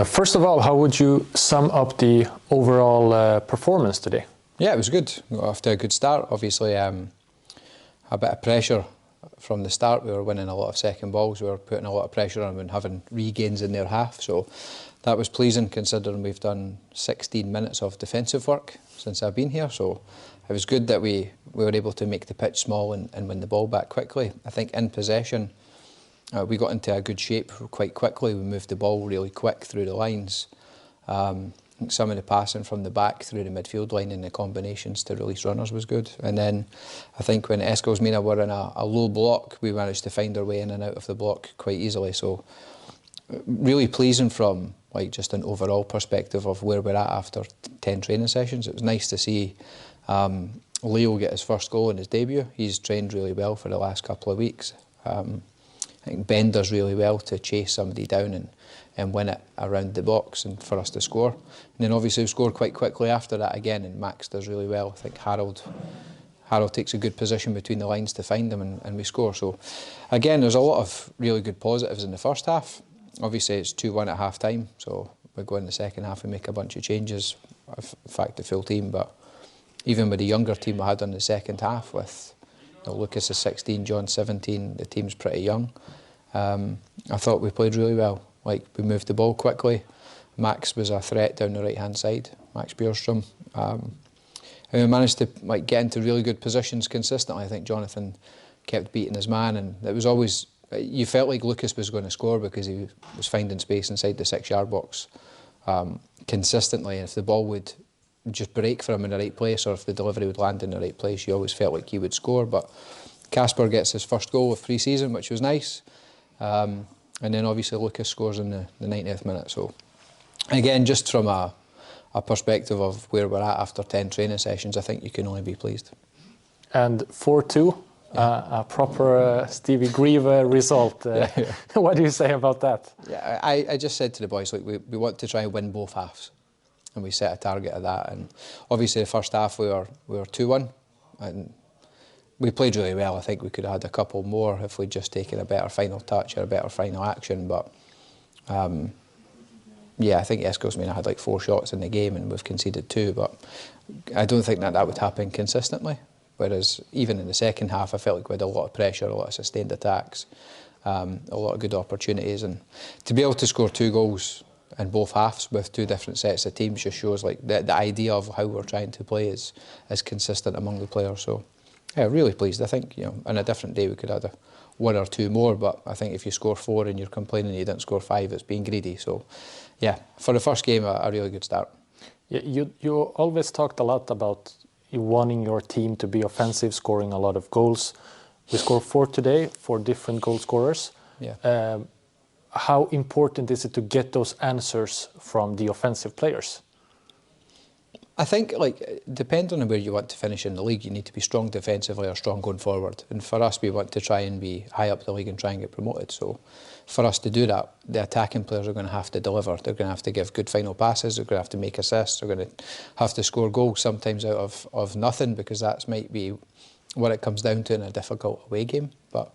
First of all, how would you sum up the overall performance today? Yeah, it was good. We got off to a good start. Obviously, a bit of pressure from the start. We were winning a lot of second balls. We were putting a lot of pressure on them and having regains in their half. So that was pleasing, considering we've done 16 minutes of defensive work since I've been here. So it was good that we were able to make the pitch small and win the ball back quickly. I think in possession, we got into a good shape quite quickly. We moved the ball really quick through the lines. I think some of the passing from the back through the midfield line and the combinations to release runners was good. And then I think when Eskilsmina were in a low block, we managed to find our way in and out of the block quite easily. So really pleasing from like just an overall perspective of where we're at after 10 training sessions. It was nice to see Leo get his first goal in his debut. He's trained really well for the last couple of weeks. I think Ben does really well to chase somebody down and win it around the box and for us to score. And then obviously we scored quite quickly after that again, and Max does really well. I think Harold takes a good position between the lines to find them, and we score. So again, there's a lot of really good positives in the first half. Obviously it's 2-1 at half time, so we go in the second half and make a bunch of changes, in fact the full team, but even with the younger team we had on the second half with Lucas is 16, John 17, the team's pretty young. I thought we played really well. Like, we moved the ball quickly. Max was a threat down the right-hand side, Max Bjorstrom. And we managed to get into really good positions consistently. I think Jonathan kept beating his man, and it was always, you felt like Lucas was going to score because he was finding space inside the 6-yard box consistently. And if the ball would just break for him in the right place, or if the delivery would land in the right place, you always felt like he would score. But Casper gets his first goal of pre-season, which was nice. And then obviously Lucas scores in the 90th minute. So again, just from a perspective of where we're at after 10 training sessions, I think you can only be pleased. And 4-2, a proper Stevie Grieve result. What do you say about that? Yeah, I just said to the boys, like, we want to try and win both halves, and we set a target of that. And obviously the first half we were 2-1, and we played really well. I think we could have had a couple more if we'd just taken a better final touch or a better final action. But yeah, I think Eskilsmina had like 4 shots in the game and we've conceded 2. But I don't think that would happen consistently. Whereas even in the second half, I felt like we had a lot of pressure, a lot of sustained attacks, a lot of good opportunities. And to be able to score 2 goals in both halves with 2 different sets of teams just shows like the idea of how we're trying to play is consistent among the players. So yeah, really pleased. I think, on a different day we could have had 1 or 2 more, but I think if you score 4 and you're complaining you didn't score 5, it's being greedy. So yeah, for the first game, a really good start. Yeah, you always talked a lot about you wanting your team to be offensive, scoring a lot of goals. We scored 4 today, 4 different goal scorers. Yeah. How important is it to get those answers from the offensive players? I think, like, depending on where you want to finish in the league, you need to be strong defensively or strong going forward. And for us, we want to try and be high up the league and try and get promoted. So for us to do that, the attacking players are going to have to deliver. They're going to have to give good final passes. They're going to have to make assists. They're going to have to score goals, sometimes out of nothing, because that might be what it comes down to in a difficult away game. But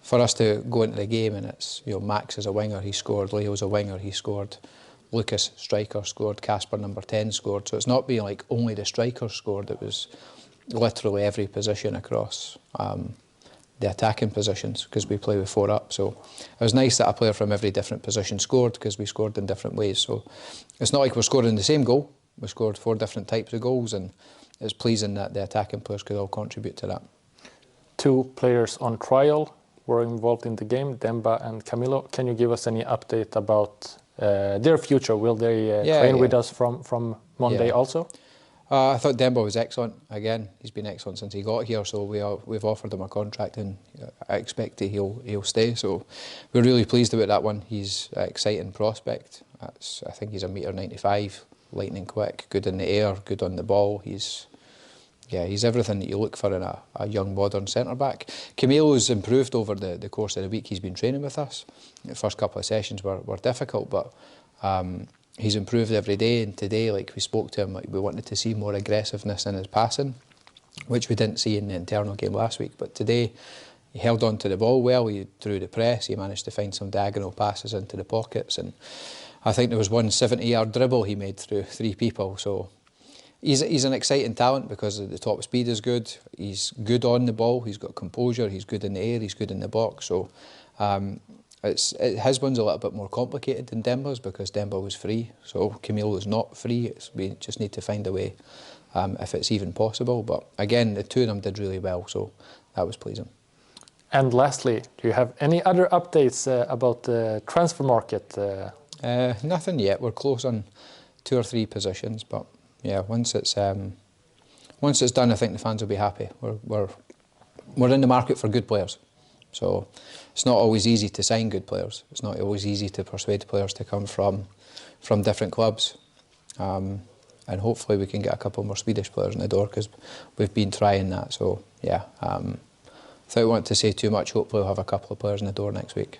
for us to go into the game and it's, Max is a winger, he scored. Leo's a winger, he scored. Lucas, striker, scored. Casper, number 10, scored. So it's not being like only the strikers scored. It was literally every position across the attacking positions, because we play with 4 up. So it was nice that a player from every different position scored, because we scored in different ways. So it's not like we're scoring the same goal. We scored 4 different types of goals, and it's pleasing that the attacking players could all contribute to that. 2 players on trial were involved in the game, Demba and Camilo. Can you give us any update about their future? Will they train with us from Monday also? I thought Demba was excellent. Again, he's been excellent since he got here, so we've offered him a contract, and I expect that he'll stay. So we're really pleased about that one. He's an exciting prospect. I think he's 1.95 m, lightning quick, good in the air, good on the ball. He's everything that you look for in a young modern centre-back. Camilo's improved over the course of the week. He's been training with us. The first couple of sessions were difficult, but he's improved every day. And today, like, we spoke to him, like, we wanted to see more aggressiveness in his passing, which we didn't see in the internal game last week. But today, he held on to the ball well. He drew the press. He managed to find some diagonal passes into the pockets, and I think there was one 70-yard dribble he made through 3 people. So he's an exciting talent because the top speed is good. He's good on the ball. He's got composure. He's good in the air. He's good in the box. So his one's a little bit more complicated than Demba's because Demba was free. So Camilo is not free. We just need to find a way if it's even possible. But again, the 2 of them did really well. So that was pleasing. And lastly, do you have any other updates about the transfer market? Nothing yet. We're close on 2 or 3 positions, but yeah, once it's done, I think the fans will be happy. We're in the market for good players, so it's not always easy to sign good players. It's not always easy to persuade players to come from different clubs, and hopefully we can get a couple more Swedish players in the door because we've been trying that. So yeah. Without wanting to say too much, hopefully we'll have a couple of players in the door next week.